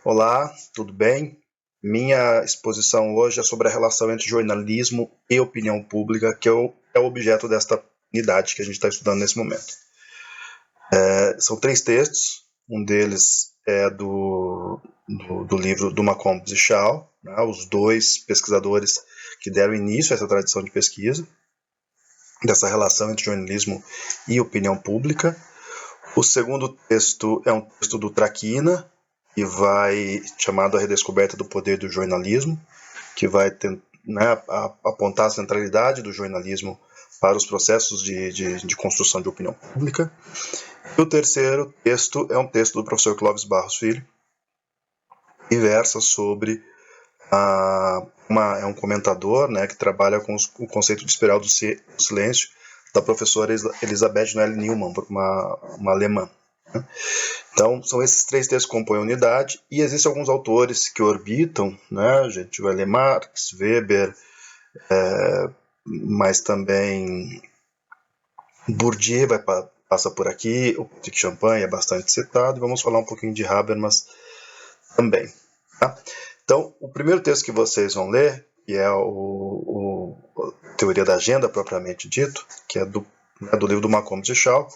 Olá, tudo bem? Minha exposição hoje é sobre a relação entre jornalismo e opinião pública, que é o objeto desta unidade que a gente está estudando nesse momento. São três textos, um deles é do livro do Macomb e Shaw, né, os dois pesquisadores que deram início a essa tradição de pesquisa, dessa relação entre jornalismo e opinião pública. O segundo texto é um texto do Traquina, que vai chamado A Redescoberta do Poder do Jornalismo, que vai apontar a centralidade do jornalismo para os processos de construção de opinião pública. E o terceiro texto é um texto do professor Clóvis Barros Filho, que versa sobre é um comentador, né, que trabalha com o conceito de espiral do silêncio, da professora Elisabeth Noelle Neumann, uma alemã. Então, são esses três textos que compõem a unidade, e existem alguns autores que orbitam, né? A gente vai ler Marx, Weber, mas também Bourdieu passa por aqui, o Patrick Champagne é bastante citado, e vamos falar um pouquinho de Habermas também. Tá? Então, o primeiro texto que vocês vão ler, que é o Teoria da Agenda, propriamente dito, que é do livro do Macomb e Shaw,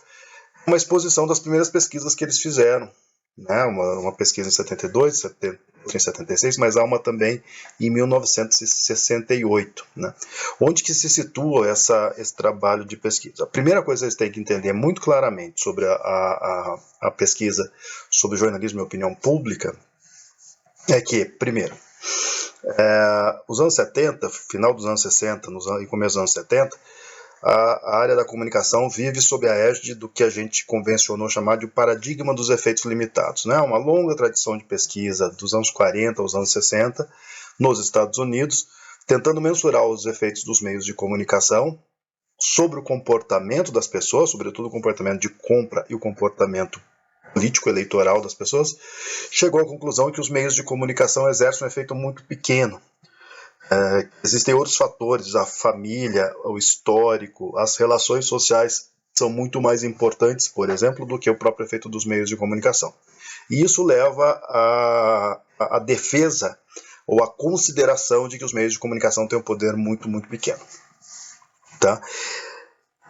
uma exposição das primeiras pesquisas que eles fizeram, né? Uma pesquisa em 72, outra em 76, mas há uma também em 1968, né? Onde que se situa esse trabalho de pesquisa? A primeira coisa que vocês têm que entender muito claramente sobre a pesquisa sobre jornalismo e opinião pública é que, primeiro, os anos 70, final dos anos 60 e começo dos anos 70, a área da comunicação vive sob a égide do que a gente convencionou chamar de paradigma dos efeitos limitados, né? Uma longa tradição de pesquisa dos anos 40 aos anos 60 nos Estados Unidos, tentando mensurar os efeitos dos meios de comunicação sobre o comportamento das pessoas, sobretudo o comportamento de compra e o comportamento político-eleitoral das pessoas, chegou à conclusão que os meios de comunicação exercem um efeito muito pequeno. Existem outros fatores, a família, o histórico, as relações sociais são muito mais importantes, por exemplo, do que o próprio efeito dos meios de comunicação. E isso leva à defesa ou à consideração de que os meios de comunicação têm um poder muito, muito pequeno. Tá?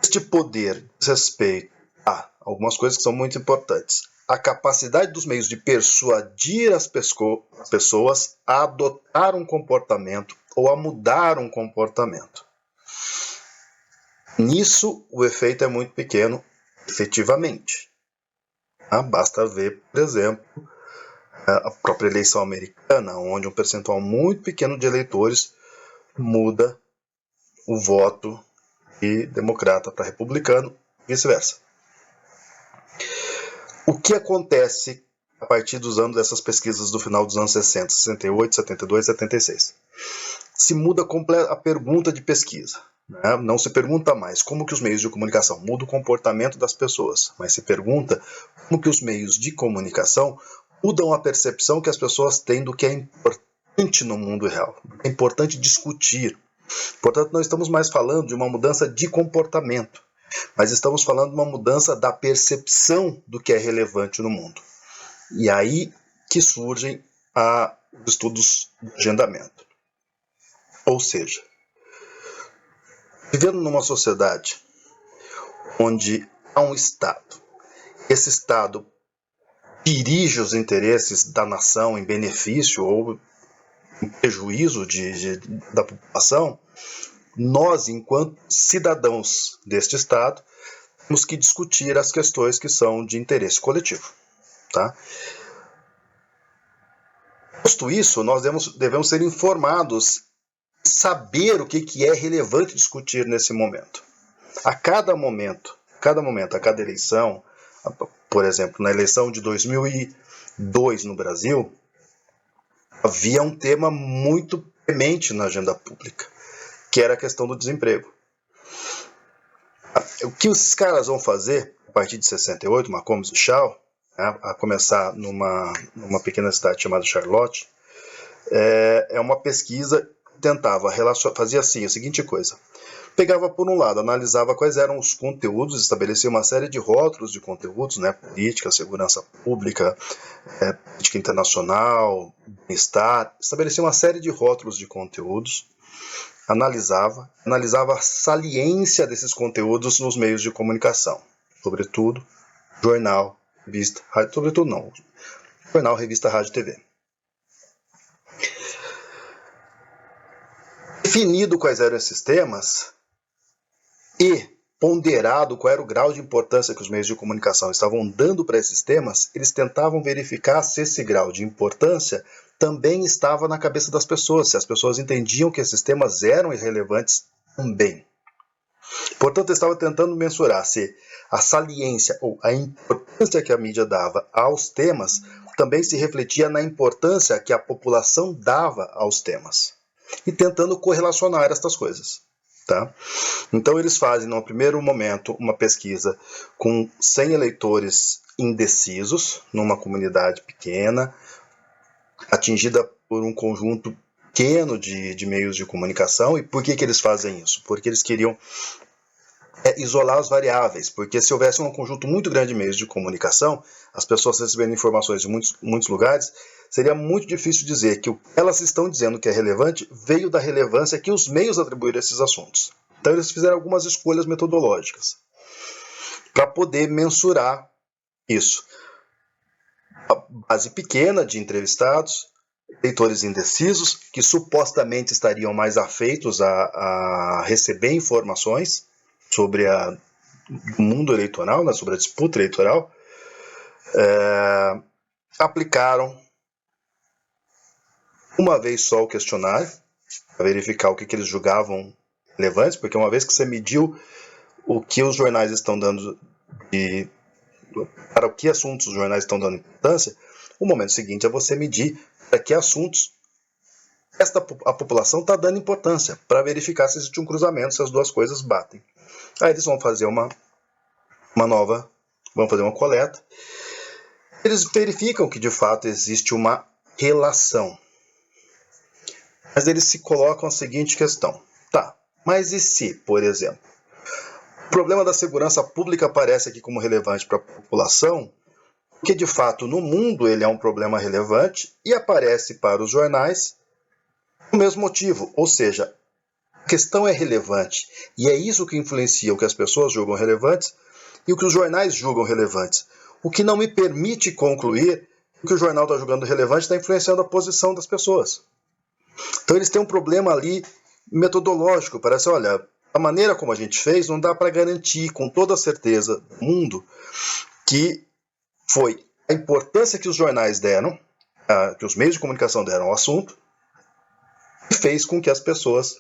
Este poder diz respeito a algumas coisas que são muito importantes. A capacidade dos meios de persuadir as pessoas a adotar um comportamento ou a mudar um comportamento. Nisso, o efeito é muito pequeno, efetivamente. Basta ver, por exemplo, a própria eleição americana, onde um percentual muito pequeno de eleitores muda o voto de democrata para republicano e vice-versa. O que acontece a partir dos anos dessas pesquisas do final dos anos 60, 68, 72, 76? Se muda a pergunta de pesquisa. Né? Não se pergunta mais como que os meios de comunicação mudam o comportamento das pessoas, mas se pergunta como que os meios de comunicação mudam a percepção que as pessoas têm do que é importante no mundo real, é importante discutir. Portanto, não estamos mais falando de uma mudança de comportamento, mas estamos falando de uma mudança da percepção do que é relevante no mundo. E aí que surgem os estudos de agendamento. Ou seja, vivendo numa sociedade onde há um Estado, esse Estado dirige os interesses da nação em benefício ou em prejuízo da população, nós, enquanto cidadãos deste Estado, temos que discutir as questões que são de interesse coletivo. Tá? Posto isso, nós devemos ser informados, saber o que é relevante discutir nesse momento. A cada momento, a cada eleição, por exemplo, na eleição de 2002 no Brasil, havia um tema muito premente na agenda pública, que era a questão do desemprego. O que esses caras vão fazer, a partir de 68, Macomb e Shaw, a começar numa pequena cidade chamada Charlotte, é uma pesquisa que tentava fazia assim, a seguinte coisa: pegava por um lado, analisava quais eram os conteúdos, estabelecia uma série de rótulos de conteúdos, né, política, segurança pública, política internacional, bem-estar, estabelecia uma série de rótulos de conteúdos, analisava a saliência desses conteúdos nos meios de comunicação, sobretudo jornal, revista, rádio, sobretudo não, jornal, revista, rádio, TV. Definido quais eram esses temas e ponderado qual era o grau de importância que os meios de comunicação estavam dando para esses temas, eles tentavam verificar se esse grau de importância também estava na cabeça das pessoas, se as pessoas entendiam que esses temas eram irrelevantes também. Portanto, estava tentando mensurar se a saliência ou a importância que a mídia dava aos temas também se refletia na importância que a população dava aos temas. E tentando correlacionar estas coisas. Tá? Então, eles fazem, no primeiro momento, uma pesquisa com 100 eleitores indecisos, numa comunidade pequena, atingida por um conjunto pequeno de meios de comunicação. E por que eles fazem isso? Porque eles queriam isolar as variáveis, porque se houvesse um conjunto muito grande de meios de comunicação, as pessoas recebendo informações de muitos lugares, seria muito difícil dizer que o que elas estão dizendo que é relevante veio da relevância que os meios atribuíram a esses assuntos. Então eles fizeram algumas escolhas metodológicas para poder mensurar isso. A base pequena de entrevistados, eleitores indecisos, que supostamente estariam mais afeitos a receber informações sobre o mundo eleitoral, né, sobre a disputa eleitoral, aplicaram uma vez só o questionário, para verificar o que eles julgavam relevante, porque uma vez que você mediu o que os jornais estão dando para o que assuntos os jornais estão dando importância, o momento seguinte é você medir para que assuntos a população está dando importância, para verificar se existe um cruzamento, se as duas coisas batem. Aí eles vão fazer uma coleta. Eles verificam que de fato existe uma relação. Mas eles se colocam a seguinte questão. Tá, mas e se, por exemplo, o problema da segurança pública aparece aqui como relevante para a população, porque de fato no mundo ele é um problema relevante e aparece para os jornais o mesmo motivo, ou seja, a questão é relevante e é isso que influencia o que as pessoas julgam relevantes e o que os jornais julgam relevantes. O que não me permite concluir que o que o jornal está julgando relevante está influenciando a posição das pessoas. Então eles têm um problema ali metodológico. Parece, olha, a maneira como a gente fez não dá para garantir com toda a certeza do mundo que foi a importância que os jornais deram, que os meios de comunicação deram ao assunto, e fez com que as pessoas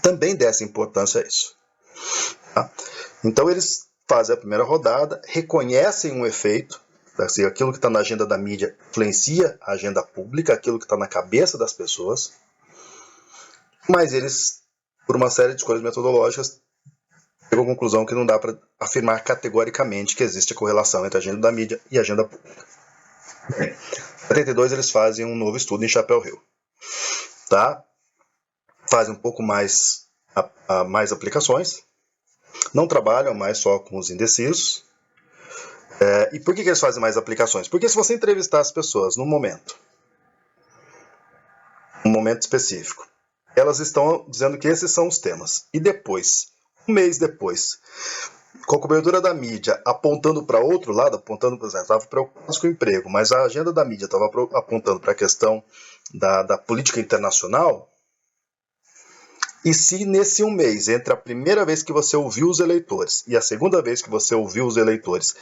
também dessem importância a isso. Tá? Então eles fazem a primeira rodada, reconhecem um efeito, assim, aquilo que está na agenda da mídia influencia a agenda pública, aquilo que está na cabeça das pessoas, mas eles, por uma série de escolhas metodológicas, chegam à conclusão que não dá para afirmar categoricamente que existe a correlação entre a agenda da mídia e a agenda pública. Em 72 eles fazem um novo estudo em Chapel Hill. Tá? Fazem um pouco mais aplicações, não trabalham mais só com os indecisos. E por que eles fazem mais aplicações? Porque se você entrevistar as pessoas num momento específico, elas estão dizendo que esses são os temas. E depois, um mês depois, com a cobertura da mídia apontando para outro lado, apontando, por exemplo, estava preocupado com o emprego, mas a agenda da mídia estava apontando para a questão da política internacional. E se nesse um mês, entre a primeira vez que você ouviu os eleitores e a segunda vez que você ouviu os eleitores,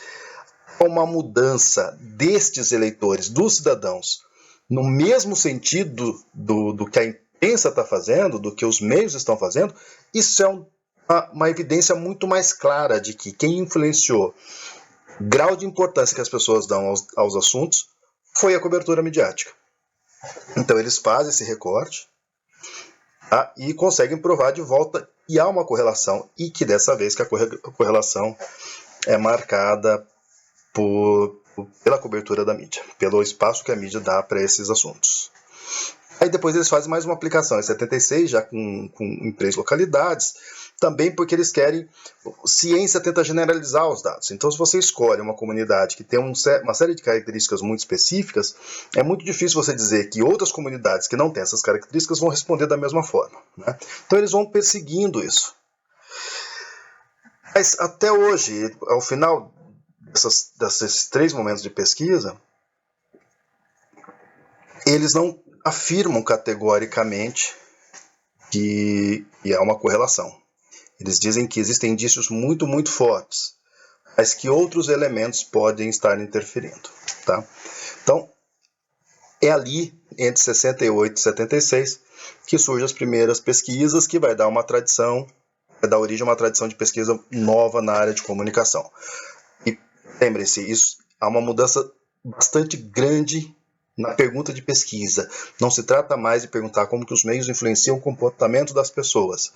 há uma mudança destes eleitores, dos cidadãos, no mesmo sentido do que a imprensa está fazendo, do que os meios estão fazendo, isso é uma evidência muito mais clara de que quem influenciou o grau de importância que as pessoas dão aos assuntos foi a cobertura midiática. Então eles fazem esse recorte, tá? E conseguem provar de volta que há uma correlação e que dessa vez que a correlação é marcada pela cobertura da mídia, pelo espaço que a mídia dá para esses assuntos. Aí depois eles fazem mais uma aplicação, em 76, já com em 3 localidades, também porque eles querem... Ciência tenta generalizar os dados. Então, se você escolhe uma comunidade que tem uma série de características muito específicas, é muito difícil você dizer que outras comunidades que não têm essas características vão responder da mesma forma, né? Então, eles vão perseguindo isso. Mas, até hoje, ao final desses 3 momentos de pesquisa, eles não afirmam categoricamente que há uma correlação. Eles dizem que existem indícios muito, muito fortes, mas que outros elementos podem estar interferindo. Tá? Então, é ali, entre 68 e 76, que surgem as primeiras pesquisas, que vai dar origem a uma tradição de pesquisa nova na área de comunicação. E lembrem-se, há uma mudança bastante grande na pergunta de pesquisa. Não se trata mais de perguntar como que os meios influenciam o comportamento das pessoas,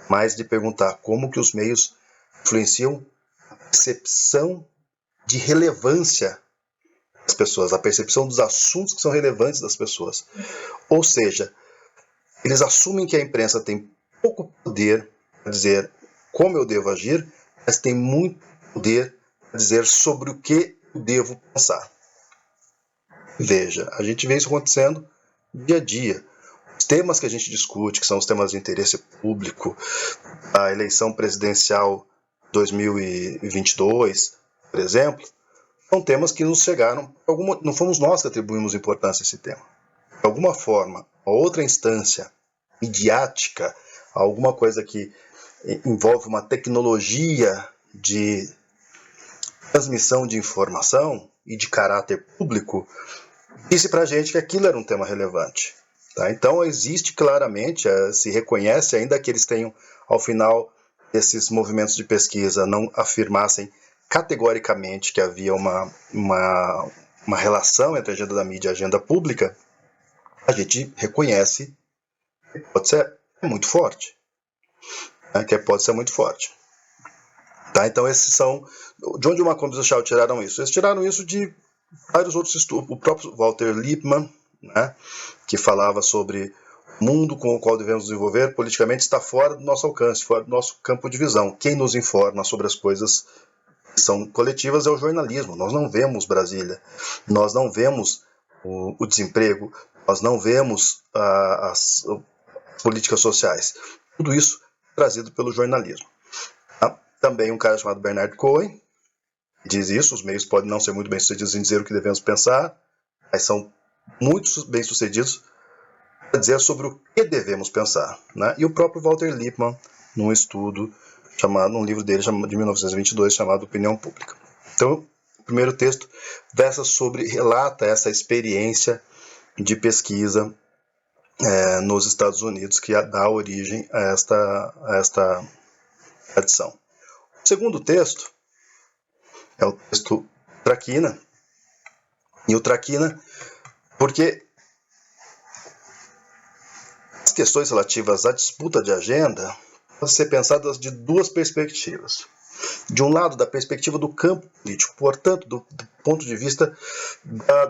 mas de perguntar como que os meios influenciam a percepção de relevância das pessoas, a percepção dos assuntos que são relevantes das pessoas. Ou seja, eles assumem que a imprensa tem pouco poder para dizer como eu devo agir, mas tem muito poder para dizer sobre o que eu devo pensar. Veja, a gente vê isso acontecendo dia a dia. Os temas que a gente discute, que são os temas de interesse público, a eleição presidencial 2022, por exemplo, são temas que nos chegaram, não fomos nós que atribuímos importância a esse tema. De alguma forma, a outra instância midiática, alguma coisa que envolve uma tecnologia de transmissão de informação e de caráter público, disse para a gente que aquilo era um tema relevante. Tá? Então, existe claramente, se reconhece, ainda que eles tenham, ao final desses movimentos de pesquisa, não afirmassem categoricamente que havia uma relação entre a agenda da mídia e a agenda pública, a gente reconhece que pode ser muito forte. Né? Que pode ser muito forte. Tá? Então, esses são... De onde o Malcolm e o Shaw tiraram isso? Eles tiraram isso de vários outros estudos. O próprio Walter Lippmann, né, que falava sobre o mundo com o qual devemos desenvolver politicamente, está fora do nosso alcance, fora do nosso campo de visão. Quem nos informa sobre as coisas que são coletivas é o jornalismo. Nós não vemos Brasília, nós não vemos o desemprego, nós não vemos as políticas sociais. Tudo isso é trazido pelo jornalismo. Tá? Também um cara chamado Bernard Cohen diz isso: os meios podem não ser muito bem-sucedidos em dizer o que devemos pensar, mas são muito bem-sucedidos para dizer sobre o que devemos pensar. Né? E o próprio Walter Lippmann, num estudo, num livro dele de 1922, chamado Opinião Pública. Então, o primeiro texto relata essa experiência de pesquisa nos Estados Unidos, que dá origem a esta tradição. O segundo texto é o texto Traquina. E o Traquina, porque as questões relativas à disputa de agenda podem ser pensadas de 2 perspectivas. De um lado, da perspectiva do campo político, portanto, do ponto de vista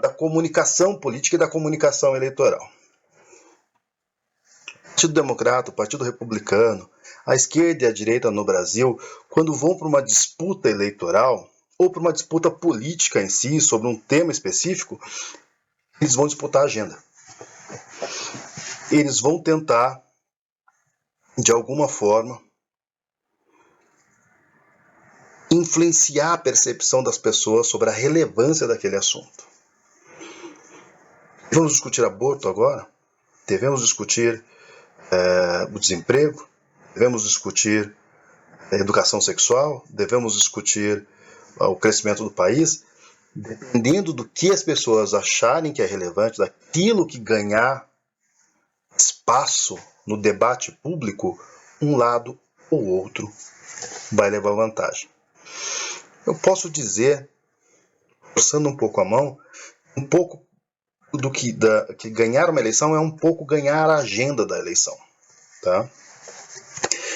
da comunicação política e da comunicação eleitoral. O Partido Democrata, o Partido Republicano, a esquerda e a direita no Brasil, quando vão para uma disputa eleitoral, ou para uma disputa política em si, sobre um tema específico, eles vão disputar a agenda. Eles vão tentar, de alguma forma, influenciar a percepção das pessoas sobre a relevância daquele assunto. Vamos discutir aborto agora? Devemos discutir o desemprego? Devemos discutir a educação sexual? Devemos discutir o crescimento do país? Dependendo do que as pessoas acharem que é relevante, daquilo que ganhar espaço no debate público, um lado ou outro vai levar vantagem. Eu posso dizer, forçando um pouco a mão, um pouco do que ganhar uma eleição é um pouco ganhar a agenda da eleição. Tá?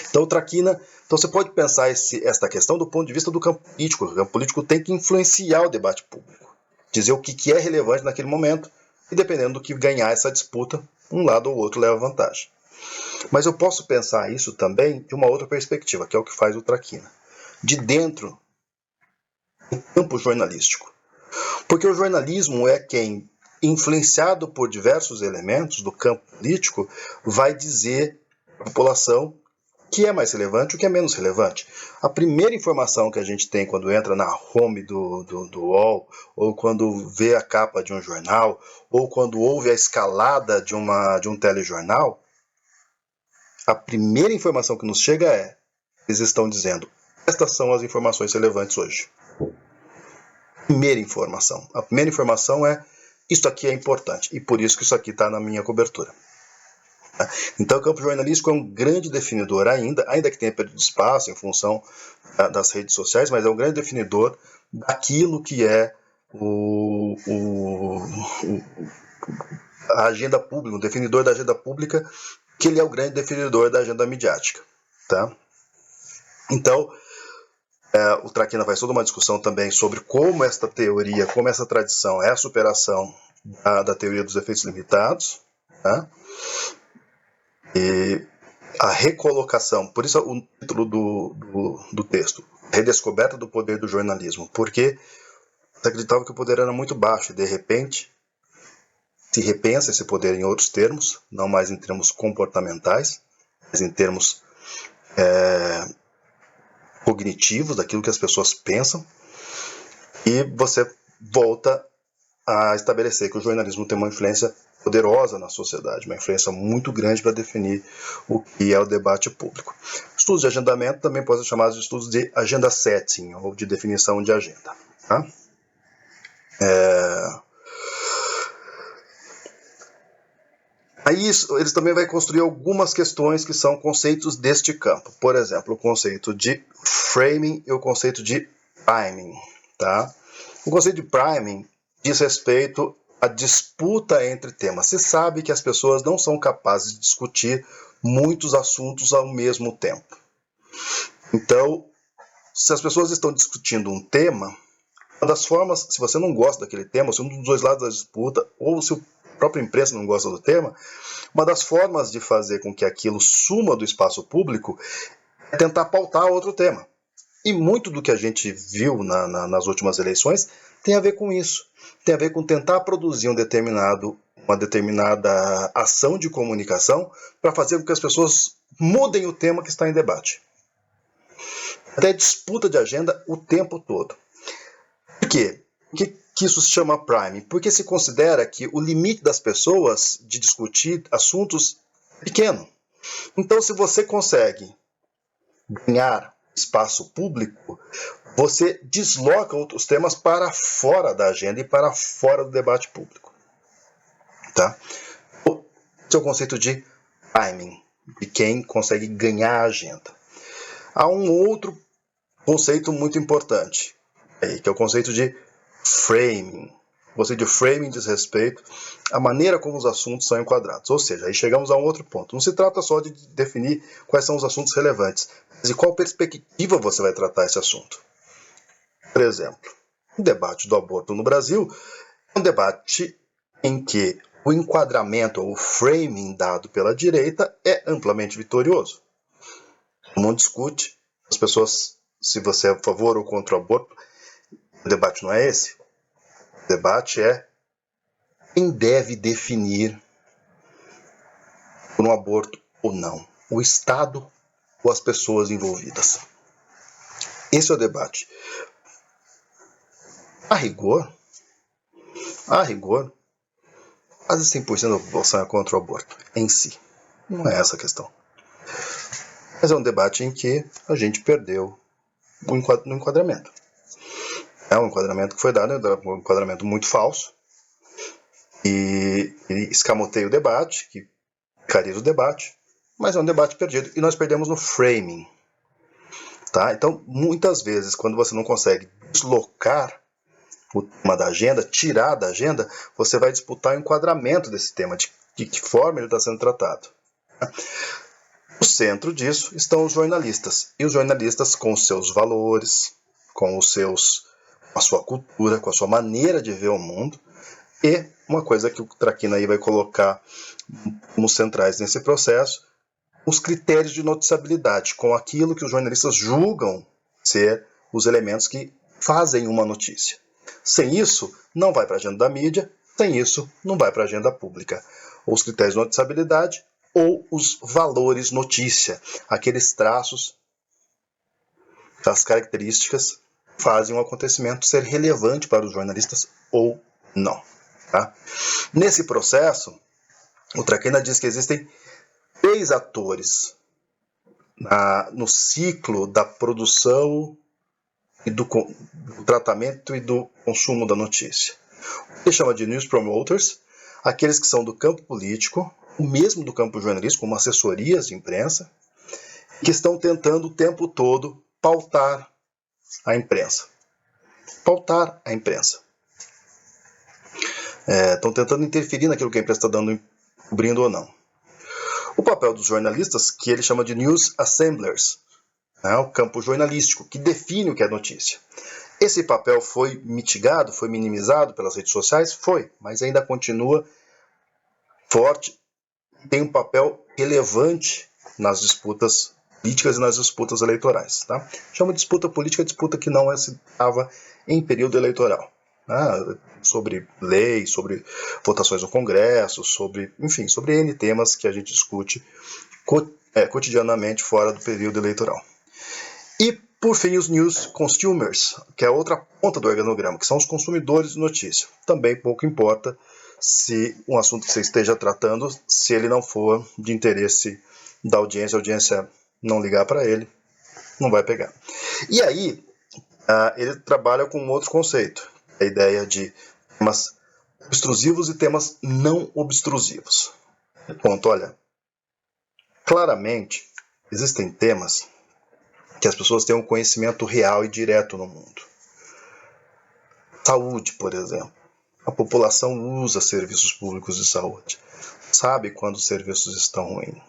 Então, Traquina, você pode pensar esta questão do ponto de vista do campo político. O campo político tem que influenciar o debate público, dizer o que é relevante naquele momento, e dependendo do que ganhar essa disputa, um lado ou outro leva vantagem. Mas eu posso pensar isso também de uma outra perspectiva, que é o que faz o Traquina. De dentro do campo jornalístico. Porque o jornalismo é quem, influenciado por diversos elementos do campo político, vai dizer à população o que é mais relevante e o que é menos relevante. A primeira informação que a gente tem quando entra na home do UOL, ou quando vê a capa de um jornal, ou quando ouve a escalada de um telejornal, a primeira informação que nos chega é: eles estão dizendo, estas são as informações relevantes hoje. Primeira informação. A primeira informação é: isso aqui é importante, e por isso que isso aqui está na minha cobertura. Então o campo jornalístico é um grande definidor ainda que tenha perdido espaço em função das redes sociais, mas é um grande definidor daquilo que é a agenda pública, um definidor da agenda pública, que ele é o grande definidor da agenda midiática. Tá? Então, o Traquina faz toda uma discussão também sobre como esta teoria, como essa tradição é a superação da teoria dos efeitos limitados, tá? E a recolocação, por isso o título do texto, Redescoberta do Poder do Jornalismo, porque se acreditava que o poder era muito baixo e de repente se repensa esse poder em outros termos, não mais em termos comportamentais, mas em termos cognitivos, daquilo que as pessoas pensam, e você volta a estabelecer que o jornalismo tem uma influência poderosa na sociedade, uma influência muito grande para definir o que é o debate público. Estudos de agendamento também podem ser chamados de estudos de agenda setting, ou de definição de agenda. Tá? Aí eles também vão construir algumas questões que são conceitos deste campo. Por exemplo, o conceito de framing e o conceito de priming. Tá? O conceito de priming diz respeito à disputa entre temas. Se sabe que as pessoas não são capazes de discutir muitos assuntos ao mesmo tempo. Então, se as pessoas estão discutindo um tema, uma das formas, se você não gosta daquele tema, se um dos dois lados da disputa, ou se a própria imprensa não gosta do tema, uma das formas de fazer com que aquilo suma do espaço público é tentar pautar outro tema. E muito do que a gente viu nas últimas eleições tem a ver com isso. Tem a ver com tentar produzir uma determinada ação de comunicação para fazer com que as pessoas mudem o tema que está em debate. Até disputa de agenda o tempo todo. Por quê? Por que isso se chama priming? Porque se considera que o limite das pessoas de discutir assuntos é pequeno. Então, se você consegue ganhar espaço público, você desloca outros temas para fora da agenda e para fora do debate público. Tá? Esse é o conceito de timing, de quem consegue ganhar a agenda. Há um outro conceito muito importante, que é o conceito de framing. O conceito de framing diz respeito à maneira como os assuntos são enquadrados. Ou seja, aí chegamos a um outro ponto. Não se trata só de definir quais são os assuntos relevantes, mas de qual perspectiva você vai tratar esse assunto. Por exemplo, o debate do aborto no Brasil é um debate em que o enquadramento ou o framing dado pela direita é amplamente vitorioso. Todo mundo discute, as pessoas, se você é a favor ou contra o aborto, o debate não é esse. O debate é quem deve definir por um aborto ou não. O Estado ou as pessoas envolvidas. Esse é o debate. A rigor, quase 100% da população é contra o aborto em si. Não é essa a questão. Mas é um debate em que a gente perdeu no enquadramento. É um enquadramento que foi dado, um enquadramento muito falso, e escamoteia o debate, que cariza o debate, mas é um debate perdido, e nós perdemos no framing. Tá? Então, muitas vezes, quando você não consegue deslocar o tema da agenda, tirar da agenda, você vai disputar o enquadramento desse tema, de que forma ele está sendo tratado. No centro disso estão os jornalistas, e os jornalistas com os seus valores, com a sua cultura, com a sua maneira de ver o mundo, e uma coisa que o Traquina aí vai colocar como centrais nesse processo os critérios de noticiabilidade, com aquilo que os jornalistas julgam ser os elementos que fazem uma notícia. Sem isso, não vai para a agenda da mídia, sem isso, não vai para a agenda pública. Ou os critérios de noticiabilidade ou os valores notícia, aqueles traços, as características que fazem um acontecimento ser relevante para os jornalistas ou não. Tá? Nesse processo, o Traquina diz que existem 3 atores no ciclo da produção e do tratamento e do consumo da notícia. Ele chama de news promoters, aqueles que são do campo político, o mesmo do campo jornalístico, como assessorias de imprensa, que estão tentando o tempo todo pautar a imprensa. Pautar a imprensa. Estão tentando interferir naquilo que a imprensa está cobrindo ou não. O papel dos jornalistas, que ele chama de news assemblers, o campo jornalístico, que define o que é notícia. Esse papel foi mitigado, foi minimizado pelas redes sociais? Foi, mas ainda continua forte, tem um papel relevante nas disputas políticas e nas disputas eleitorais. Tá? Chama de disputa política, disputa que não se dava em período eleitoral. Sobre lei, sobre votações no Congresso, sobre N temas que a gente discute cotidianamente fora do período eleitoral. E, por fim, os news consumers, que é a outra ponta do organograma, que são os consumidores de notícia. Também pouco importa se um assunto que você esteja tratando, se ele não for de interesse da audiência, a audiência não ligar para ele, não vai pegar. E aí, ele trabalha com um outro conceito, a ideia de temas obstrusivos e temas não obstrusivos. Ponto, olha, claramente existem temas que as pessoas têm um conhecimento real e direto no mundo. Saúde, por exemplo. A população usa serviços públicos de saúde. Sabe quando os serviços estão ruins.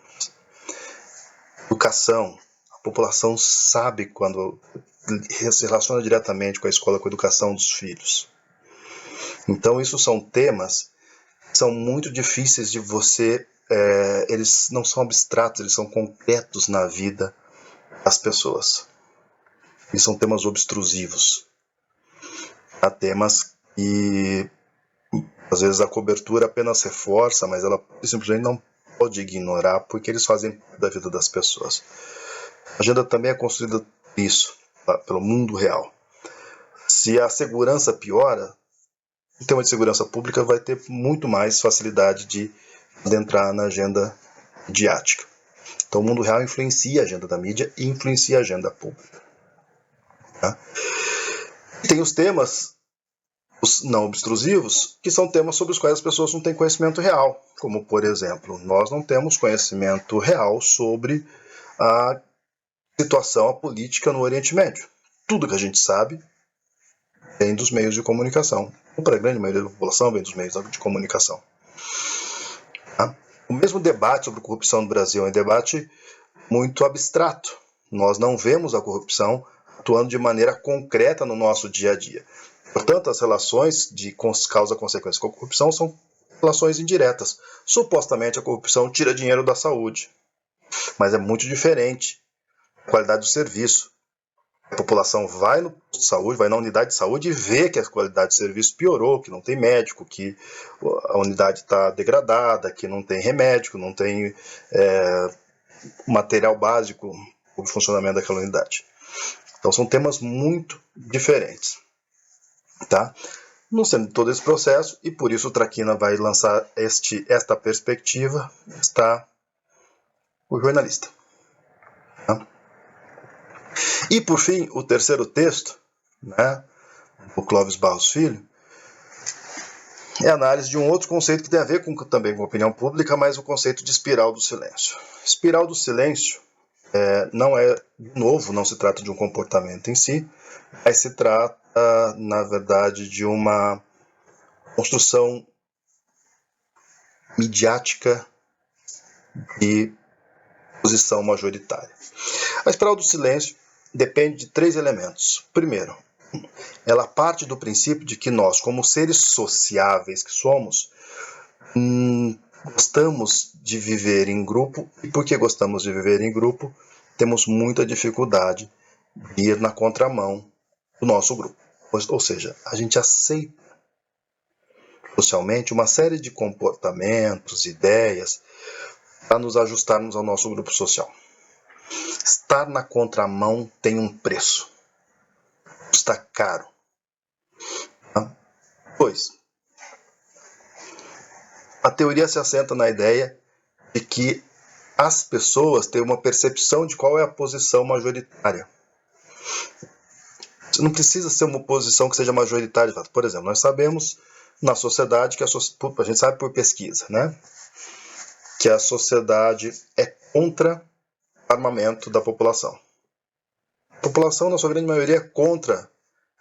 Educação. A população sabe quando se relaciona diretamente com a escola, com a educação dos filhos. Então, isso são temas que são muito difíceis de você... eles não são abstratos, eles são concretos na vida das pessoas. E são temas obstrusivos. Há temas que às vezes a cobertura apenas reforça, mas ela simplesmente não pode ignorar, porque eles fazem parte da vida das pessoas. A agenda também é construída isso, pelo mundo real. Se a segurança piora, o tema de segurança pública vai ter muito mais facilidade de adentrar na agenda midiática. Então o mundo real influencia a agenda da mídia e influencia a agenda pública. Tá? Tem os temas, os não obstrusivos, que são temas sobre os quais as pessoas não têm conhecimento real. Como, por exemplo, nós não temos conhecimento real sobre a situação, a política no Oriente Médio. Tudo que a gente sabe vem dos meios de comunicação. Para a grande maioria da população vem dos meios de comunicação. Tá? O mesmo debate sobre corrupção no Brasil é um debate muito abstrato. Nós não vemos a corrupção atuando de maneira concreta no nosso dia a dia. Portanto, as relações de causa-consequência com a corrupção são relações indiretas. Supostamente, a corrupção tira dinheiro da saúde. Mas é muito diferente a qualidade do serviço. A população vai no posto de saúde, vai na unidade de saúde e vê que a qualidade do serviço piorou, que não tem médico, que a unidade está degradada, que não tem remédio, que não tem material básico para o funcionamento daquela unidade. Então, são temas muito diferentes. Tá? Não sendo todo esse processo, e por isso o Traquina vai lançar esta perspectiva, está o jornalista. Tá? E por fim, o terceiro texto, do Clóvis Barros Filho, é a análise de um outro conceito que tem a ver também com a opinião pública, mas o conceito de espiral do silêncio. Espiral do silêncio não é novo, não se trata de um comportamento em si, mas se trata, na verdade, de uma construção midiática de posição majoritária. A espiral do silêncio depende de 3 elementos. Primeiro, ela parte do princípio de que nós, como seres sociáveis que somos, gostamos de viver em grupo, e porque gostamos de viver em grupo, temos muita dificuldade de ir na contramão do nosso grupo. Ou seja, a gente aceita socialmente uma série de comportamentos, ideias, para nos ajustarmos ao nosso grupo social. Estar na contramão tem um preço. Custa caro. 2. A teoria se assenta na ideia de que as pessoas têm uma percepção de qual é a posição majoritária. Não precisa ser uma posição que seja majoritária. Por exemplo, nós sabemos na sociedade, que a gente sabe por pesquisa, né, que a sociedade é contra o armamento da população. A população, na sua grande maioria, é contra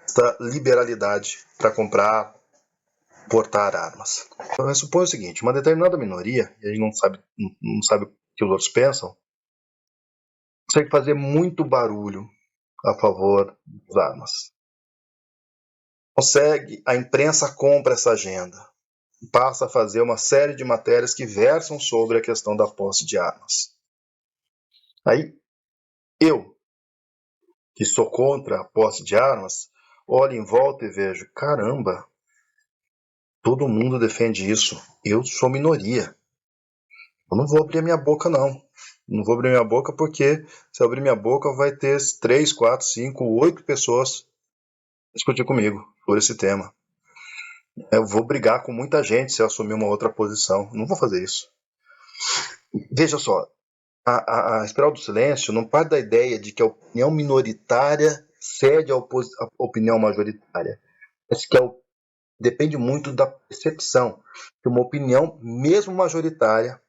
essa liberalidade para comprar, portar armas. Então, eu suponho o seguinte: uma determinada minoria, e a gente não sabe o que os outros pensam, consegue fazer muito barulho a favor das armas. A imprensa compra essa agenda e passa a fazer uma série de matérias que versam sobre a questão da posse de armas. Aí, eu, que sou contra a posse de armas, olho em volta e vejo, caramba, todo mundo defende isso, eu sou minoria. Eu não vou abrir a minha boca, não. Não vou abrir minha boca porque, se eu abrir minha boca, vai ter 3, 4, 5, 8 pessoas discutir comigo por esse tema. Eu vou brigar com muita gente se eu assumir uma outra posição. Não vou fazer isso. Veja só, a espiral do silêncio não parte da ideia de que a opinião minoritária cede à opinião majoritária. Mas que depende muito da percepção. Que uma opinião, mesmo majoritária,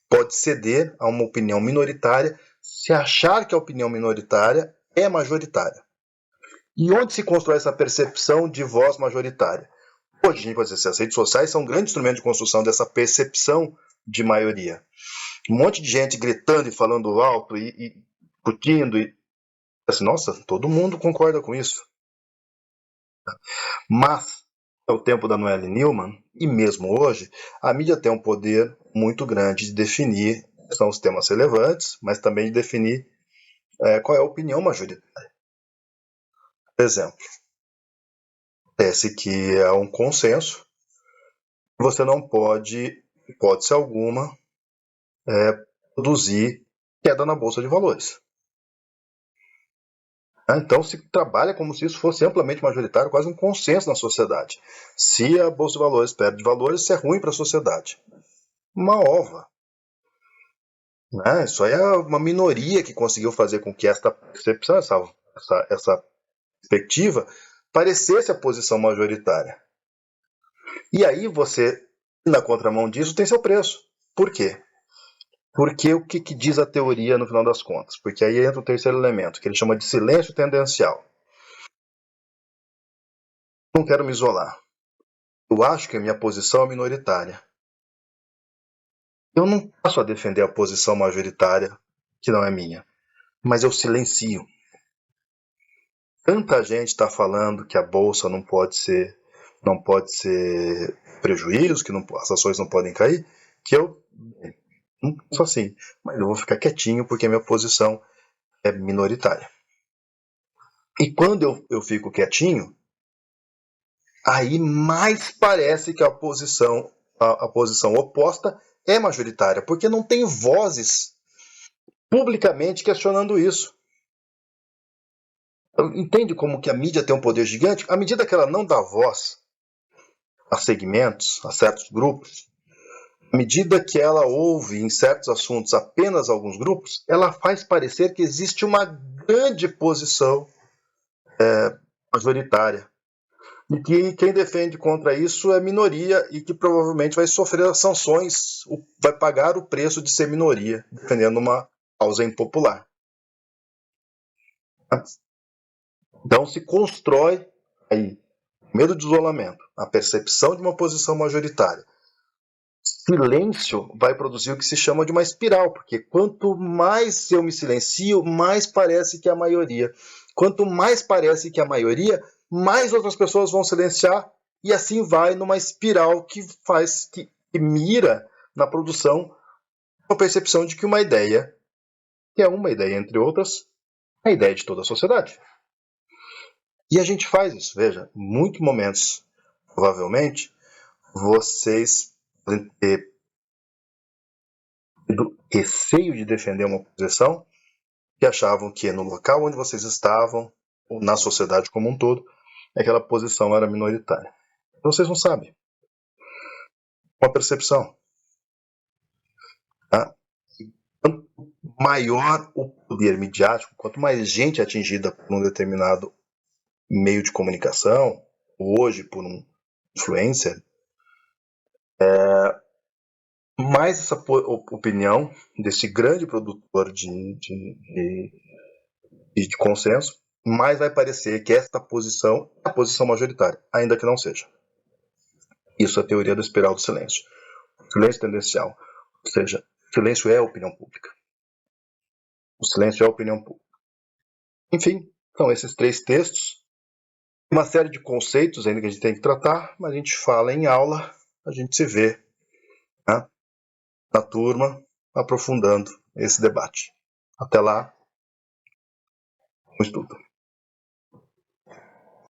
pode ceder a uma opinião minoritária se achar que a opinião minoritária é majoritária. E onde se constrói essa percepção de voz majoritária? Hoje, a gente pode dizer que as redes sociais são um grande instrumento de construção dessa percepção de maioria. Um monte de gente gritando e falando alto e discutindo. Assim, nossa, todo mundo concorda com isso. Mas, ao tempo da Noelle Neumann, e mesmo hoje, a mídia tem um poder muito grande de definir quais são os temas relevantes, mas também de definir qual é a opinião majoritária. Por exemplo, parece que é um consenso, você não pode, hipótese alguma, produzir queda na Bolsa de Valores. Então se trabalha como se isso fosse amplamente majoritário, quase um consenso na sociedade. Se a Bolsa de Valores perde valores, isso é ruim para a sociedade. Uma ova. Isso aí é uma minoria que conseguiu fazer com que esta percepção, essa perspectiva, parecesse a posição majoritária. E aí você, na contramão disso, tem seu preço. Por quê? Porque o que diz a teoria no final das contas? Porque aí entra o terceiro elemento, que ele chama de silêncio tendencial. Não quero me isolar. Eu acho que a minha posição é minoritária. Eu não passo a defender a posição majoritária, que não é minha, mas eu silencio. Tanta gente está falando que a bolsa não pode ser prejuízo, que as ações não podem cair, que eu não penso assim, mas eu vou ficar quietinho porque a minha posição é minoritária. E quando eu fico quietinho, aí mais parece que a posição oposta é majoritária, porque não tem vozes publicamente questionando isso. Entende como que a mídia tem um poder gigante? À medida que ela não dá voz a segmentos, a certos grupos, à medida que ela ouve em certos assuntos apenas alguns grupos, ela faz parecer que existe uma grande posição majoritária. E que quem defende contra isso é minoria e que provavelmente vai sofrer sanções, vai pagar o preço de ser minoria, defendendo uma causa impopular. Então se constrói aí o medo de isolamento, a percepção de uma posição majoritária. Silêncio vai produzir o que se chama de uma espiral, porque quanto mais eu me silencio, mais parece que é a maioria. Quanto mais parece que é a maioria, mais outras pessoas vão silenciar, e assim vai numa espiral que mira na produção uma percepção de que uma ideia, que é uma ideia entre outras, é a ideia de toda a sociedade. E a gente faz isso, veja, em muitos momentos, provavelmente, vocês podem ter receio de defender uma posição que achavam que no local onde vocês estavam, ou na sociedade como um todo, aquela posição era minoritária. Então vocês não sabem. Uma percepção. Tá? Quanto maior o poder midiático, quanto mais gente é atingida por um determinado meio de comunicação, hoje por um influencer, mais essa opinião desse grande produtor de consenso, mais vai parecer que esta posição é a posição majoritária, ainda que não seja. Isso é a teoria da espiral do silêncio. Silêncio tendencial. Ou seja, silêncio é a opinião pública. O silêncio é a opinião pública. Enfim, são esses 3 textos. Uma série de conceitos ainda que a gente tem que tratar, mas a gente fala em aula, a gente se vê, né, na turma, aprofundando esse debate. Até lá, bom estudo.